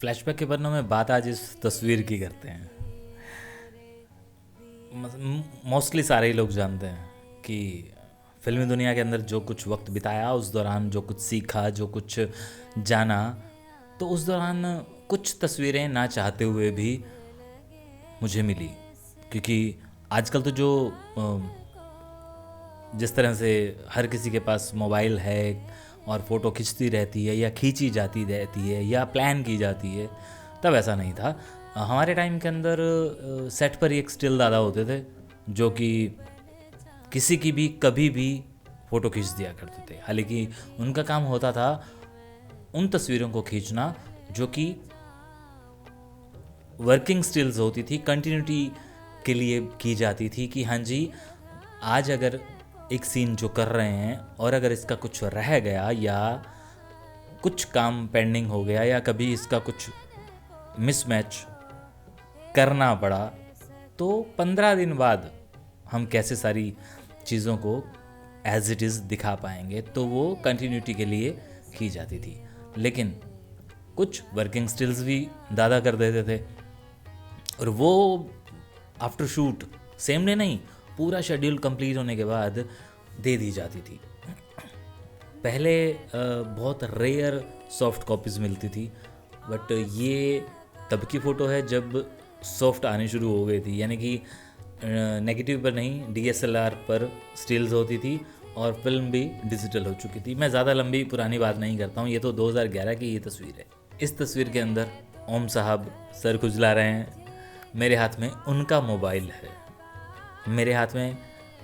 Flashback के पन्नों में बात आज इस तस्वीर की करते हैं। मोस्टली सारे ही लोग जानते हैं कि फिल्मी दुनिया के अंदर जो कुछ वक्त बिताया, उस दौरान जो कुछ सीखा, जो कुछ जाना, तो उस दौरान कुछ तस्वीरें ना चाहते हुए भी मुझे मिली। क्योंकि आजकल तो जो जिस तरह से हर किसी के पास मोबाइल है और फ़ोटो खिंचती रहती है या खींची जाती रहती है या प्लान की जाती है, तब ऐसा नहीं था। हमारे टाइम के अंदर सेट पर ही एक स्टिल दादा होते थे जो कि किसी की भी कभी भी फ़ोटो खींच दिया करते थे। हालांकि उनका काम होता था उन तस्वीरों को खींचना जो कि वर्किंग स्टिल्स होती थी, कंटिन्यूटी के लिए की जाती थी कि हाँ जी, आज अगर एक सीन जो कर रहे हैं और अगर इसका कुछ रह गया या कुछ काम पेंडिंग हो गया या कभी इसका कुछ मिसमैच करना पड़ा, तो 15 दिन बाद हम कैसे सारी चीज़ों को एज इट इज़ दिखा पाएंगे। तो वो कंटिन्यूटी के लिए की जाती थी। लेकिन कुछ वर्किंग स्टिल्स भी दादा कर देते थे और वो आफ्टर शूट सेम डे नहीं, पूरा शेड्यूल कंप्लीट होने के बाद दे दी जाती थी। पहले बहुत रेयर सॉफ्ट कॉपीज़ मिलती थी, बट ये तब की फ़ोटो है जब सॉफ्ट आनी शुरू हो गई थी, यानी कि नेगेटिव पर नहीं, DSLR पर स्टिल्स होती थी और फिल्म भी डिजिटल हो चुकी थी। मैं ज़्यादा लंबी पुरानी बात नहीं करता हूँ, ये तो 2011 की ये तस्वीर है। इस तस्वीर के अंदर ओम साहब सर खुजला रहे हैं, मेरे हाथ में उनका मोबाइल है। मेरे हाथ में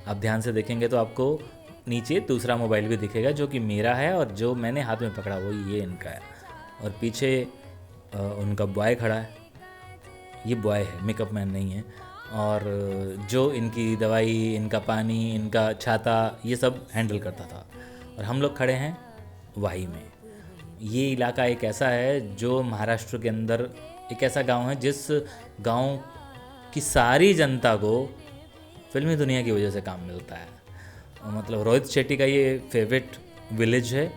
आप ध्यान से देखेंगे तो आपको नीचे दूसरा मोबाइल भी दिखेगा जो कि मेरा है, और जो मैंने हाथ में पकड़ा वो ये इनका है। और पीछे उनका बॉय खड़ा है, ये बॉय है, मेकअप मैन नहीं है। और जो इनकी दवाई, इनका पानी, इनका छाता, ये सब हैंडल करता था। और हम लोग खड़े हैं वाही में। ये इलाका एक ऐसा है जो महाराष्ट्र के अंदर एक ऐसा गांव है जिस गांव की सारी जनता को फिल्मी दुनिया की वजह से काम मिलता है। मतलब रोहित शेट्टी का ये फेवरेट विलेज है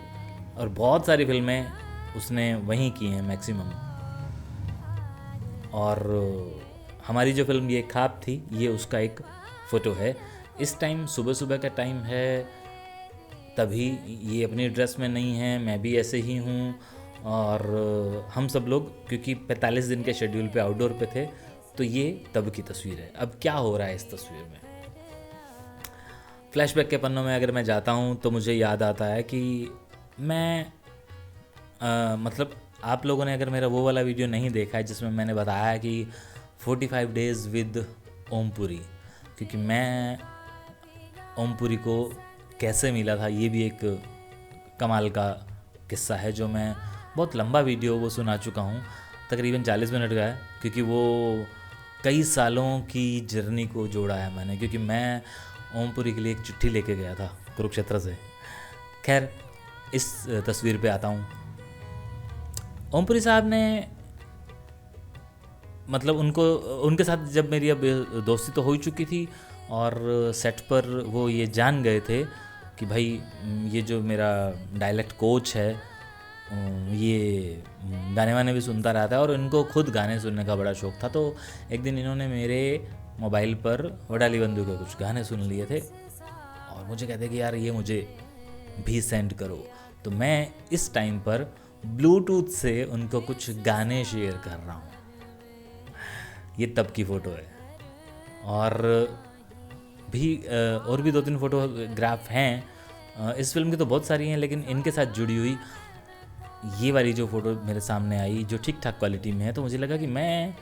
और बहुत सारी फिल्में उसने वहीं की हैं मैक्सिमम। और हमारी जो फिल्म ये ख्वाब थी, ये उसका एक फ़ोटो है। इस टाइम सुबह सुबह का टाइम है, तभी ये अपनी ड्रेस में नहीं है, मैं भी ऐसे ही हूँ। और हम सब लोग क्योंकि 45 दिन के शेड्यूल पे आउटडोर पे थे, तो ये तब की तस्वीर है। अब क्या हो रहा है इस तस्वीर में? फ्लैशबैक के पन्नों में अगर मैं जाता हूँ तो मुझे याद आता है कि मैं मतलब आप लोगों ने अगर मेरा वो वाला वीडियो नहीं देखा है जिसमें मैंने बताया कि 45 डेज़ विद ओमपुरी, क्योंकि मैं ओमपुरी को कैसे मिला था ये भी एक कमाल का किस्सा है, जो मैं बहुत लंबा वीडियो वो सुना चुका हूँ, तकरीबन 40 मिनट का है, क्योंकि वो कई सालों की जर्नी को जोड़ा है मैंने। क्योंकि मैं ओमपुरी के लिए एक चिट्ठी लेके गया था कुरुक्षेत्र से। खैर, इस तस्वीर पे आता हूँ। ओमपुरी साहब ने, मतलब उनके साथ जब मेरी अब दोस्ती तो हो चुकी थी, और सेट पर वो ये जान गए थे कि भाई ये जो मेरा डायलेक्ट कोच है ये गाने वाने भी सुनता रहता है और इनको खुद गाने सुनने का बड़ा शौक़ था। तो एक दिन इन्होंने मेरे मोबाइल पर वडाली बंधु के कुछ गाने सुन लिए थे और मुझे कहते कि यार ये मुझे भी सेंड करो। तो मैं इस टाइम पर ब्लूटूथ से उनको कुछ गाने शेयर कर रहा हूँ। ये तब की फ़ोटो है। और भी 2-3 फोटोग्राफ हैं। इस फिल्म की तो बहुत सारी हैं, लेकिन इनके साथ जुड़ी हुई ये वाली जो फ़ोटो मेरे सामने आई, जो ठीक ठाक क्वालिटी में है, तो मुझे लगा कि मैं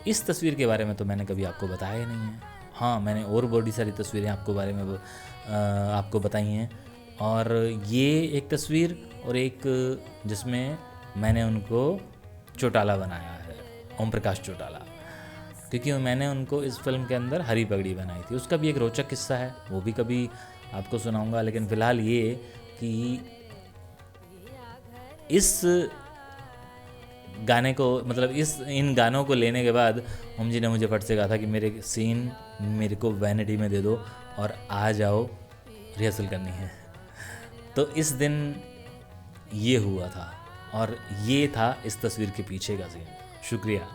इस तस्वीर के बारे में तो मैंने कभी आपको बताया ही नहीं है। हाँ, मैंने और बड़ी सारी तस्वीरें आपको बारे में आपको बताई हैं, और ये एक तस्वीर और एक जिसमें मैंने उनको चौटाला बनाया है, ओम प्रकाश चौटाला, क्योंकि मैंने उनको इस फिल्म के अंदर हरी पगड़ी बनाई थी। उसका भी एक रोचक किस्सा है, वो भी कभी आपको सुनाऊंगा। लेकिन फ़िलहाल ये कि इस गाने को, मतलब इन गानों को लेने के बाद ओम जी ने मुझे फट से कहा था कि मेरे सीन मेरे को वैनिटी में दे दो और आ जाओ, रिहर्सल करनी है। तो इस दिन ये हुआ था। और ये था इस तस्वीर के पीछे का सीन। शुक्रिया।